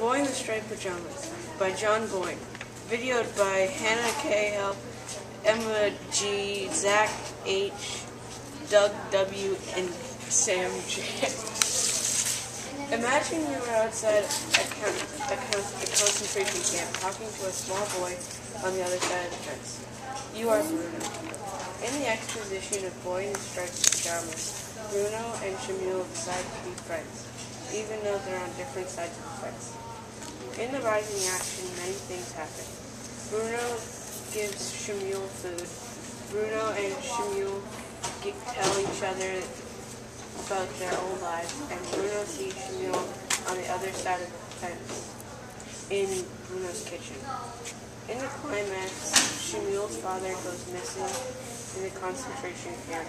Boy in the Striped Pajamas by John Boyne. Videoed by Hannah K. L., Emma G., Zack H., Doug W., and Sam J. Imagine you were outside a concentration camp talking to a small boy on the other side of the fence. You are Bruno. In the exposition of Boy in the Striped Pajamas, Bruno and Shamil decide to be friends, even though they're on different sides of the fence. In the rising action, many things happen. Bruno gives Shamil food. Bruno and Shamil tell each other about their own lives, and Bruno sees Shamil on the other side of the fence in Bruno's kitchen. In the climax, Shamil's father goes missing in the concentration camp,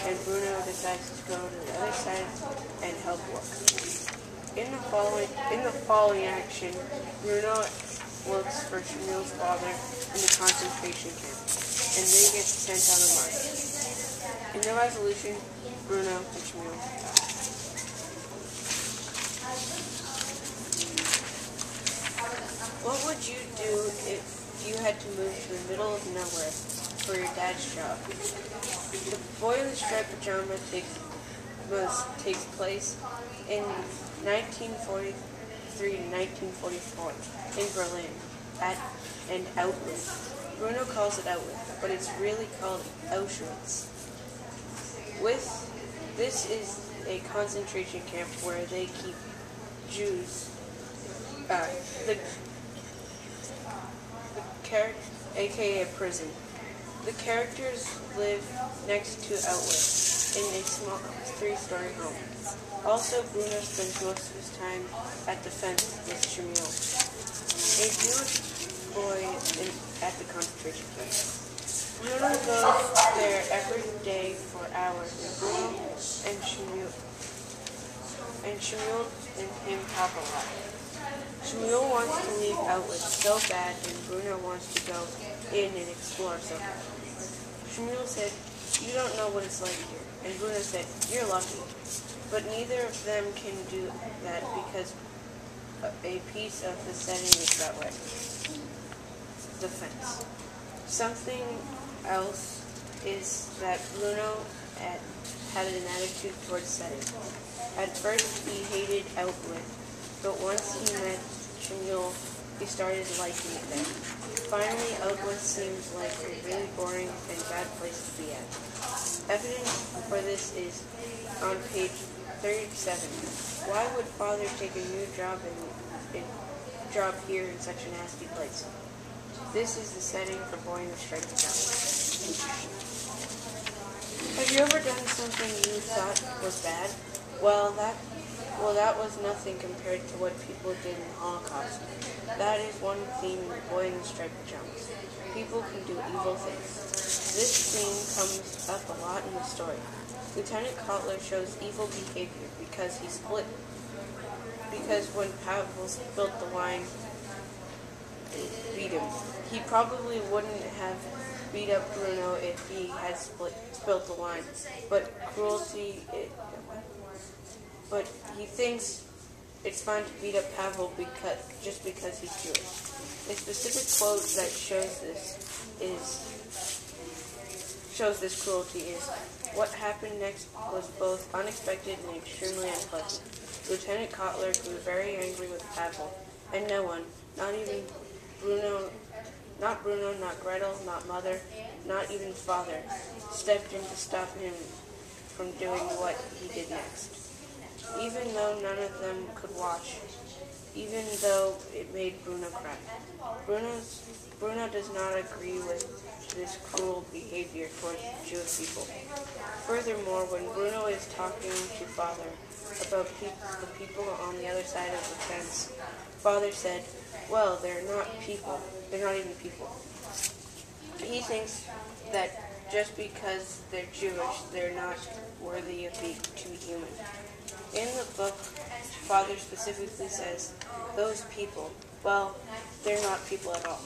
and Bruno decides to go to the other side and help look. In the following action, Bruno looks for Shamil's father in the concentration camp, and they get sent on a march. In the resolution, Bruno and Shamil die. What would you do if you had to move to the middle of nowhere for your dad's job? The Boy in the Striped Pajamas takes place in 1943 to 1944 in Berlin and Auschwitz. Bruno calls it Auschwitz, but it's really called Auschwitz. This is a concentration camp where they keep Jews. AKA a prison. The characters live next to Auschwitz in a small 3-story home. Also, Bruno spends most of his time at the fence with Shamil, a Jewish boy at the concentration camp. Bruno goes there every day for hours, and Bruno and Shamil and him talk a lot. Shamil wants to leave Auschwitz so bad, and Bruno wants to go in and explore something. Shamil said, "You don't know what it's like here," and Bruno said, "You're lucky." But neither of them can do that because a piece of the setting is that way. The fence. Something else is that Bruno had an attitude towards setting. At first, he hated Auschwitz, but once he met Shamil, he started liking it there. Finally, Auschwitz seems like a really boring and bad place to be at. Evidence for this is on page 37. Why would father take a new job here in such a nasty place? This is the setting for Boy in the Striped Pajamas. Have you ever done something you thought was bad? Well, that was nothing compared to what people did in the Holocaust. That is one theme in Boy in the Striped Pajamas. People can do evil things. This theme comes up a lot in the story. Lieutenant Cutler shows evil behavior because when Pavel spilt the wine, beat him. He probably wouldn't have beat up Bruno if he had spilt the wine, but he thinks it's fine to beat up Pavel just because he's Jewish. A specific quote that shows this cruelty is, "What happened next was both unexpected and extremely unpleasant. Lieutenant Cutler grew very angry with Pavel, and no one, not even Bruno, not Gretel, not Mother, not even Father, stepped in to stop him from doing what he did next. Even though none of them could watch, even though it made Bruno cry. Bruno does not agree with this cruel behavior towards Jewish people. Furthermore, when Bruno is talking to Father about the people on the other side of the fence, Father said, "Well, they're not people. They're not even people." He thinks that just because they're Jewish, they're not worthy to be human. In the book, Father specifically says, "Those people, well, they're not people at all."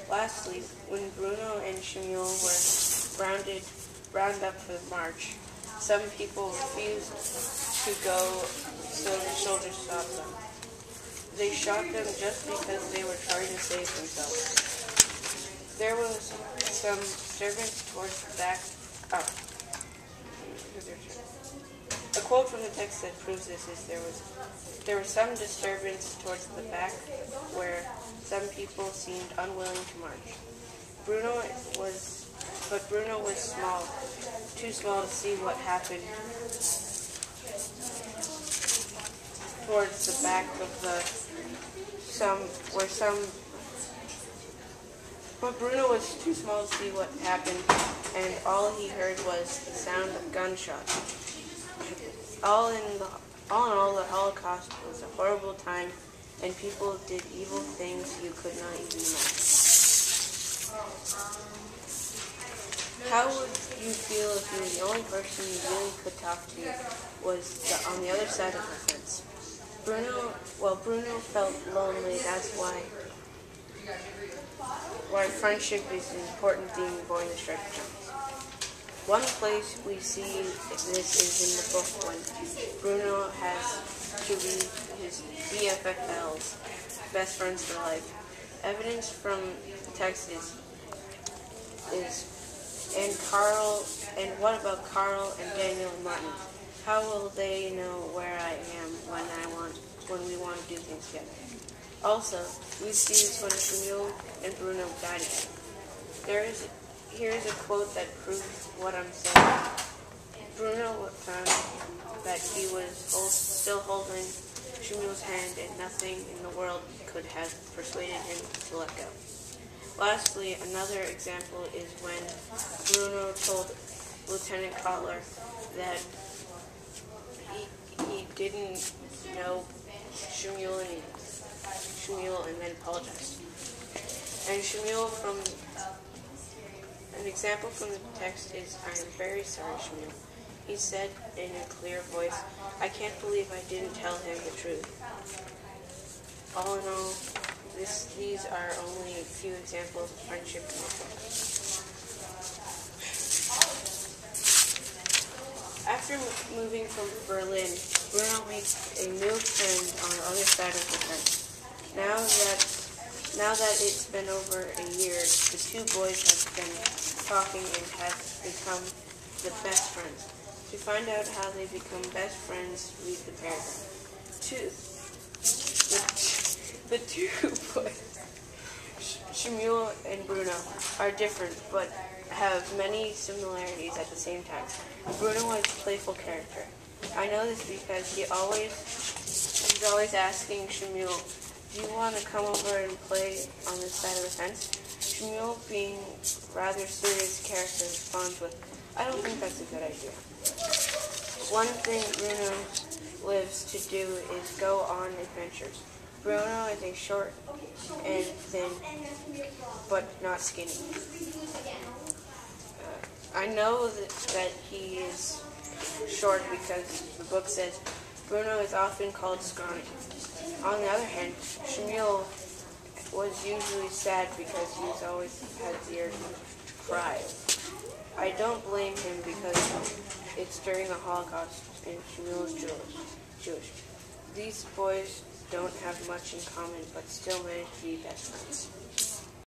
Lastly, when Bruno and Shamil were rounded up for the march, some people refused to go, so the soldiers stopped them. they shot them just because they were trying to save themselves. There was some disturbance towards the back. Oh. A quote from the text that proves this is there was some disturbance towards the back where some people seemed unwilling to march. Bruno was small, too small to see what happened towards the back of but Bruno was too small to see what happened, and all he heard was the sound of gunshots. All in all, the Holocaust was a horrible time, and people did evil things you could not even imagine. How would you feel if you were the only person you really could talk to was on the other side of the fence? Bruno felt lonely. That's why friendship is an important theme in Boy in the Striped Pajamas. One place we see this is in the book when Bruno has to read his BFFLs, best friends for life. Evidence from the text is and what about Carl and Daniel and Martin? How will they know where I am when we want to do things together? Also, we see this when Shmuel and Bruno died again. Here is a quote that proves what I'm saying. Bruno found that he was still holding Shmuel's hand, and nothing in the world could have persuaded him to let go. Lastly, another example is when Bruno told Lieutenant Cutler that he didn't know Shmuel and then apologized. And an example from the text is, "I am very sorry, Shmuel." He said in a clear voice, "I can't believe I didn't tell him the truth." All in all, these are only a few examples of friendship in the book. After moving from Berlin, Bruno makes a new friend on the other side of the fence. Now that it's been over a year, the two boys have been talking and have become the best friends. To find out how they become best friends, read the paragraph. The two boys, Shmuel and Bruno, are different but have many similarities at the same time. Bruno was a playful character. I know this because he's always asking Shmuel, "Do you want to come over and play on this side of the fence?" Shmuel, being rather serious character, responds with, "I don't think that's a good idea." One thing Bruno lives to do is go on adventures. Bruno is a short and thin, but not skinny. I know that he is short because the book says Bruno is often called scrawny. On the other hand, Shmuel was usually sad because he's always had the urge to cry. I don't blame him because it's during the Holocaust and Shmuel is Jewish. These boys don't have much in common but still manage to be best friends.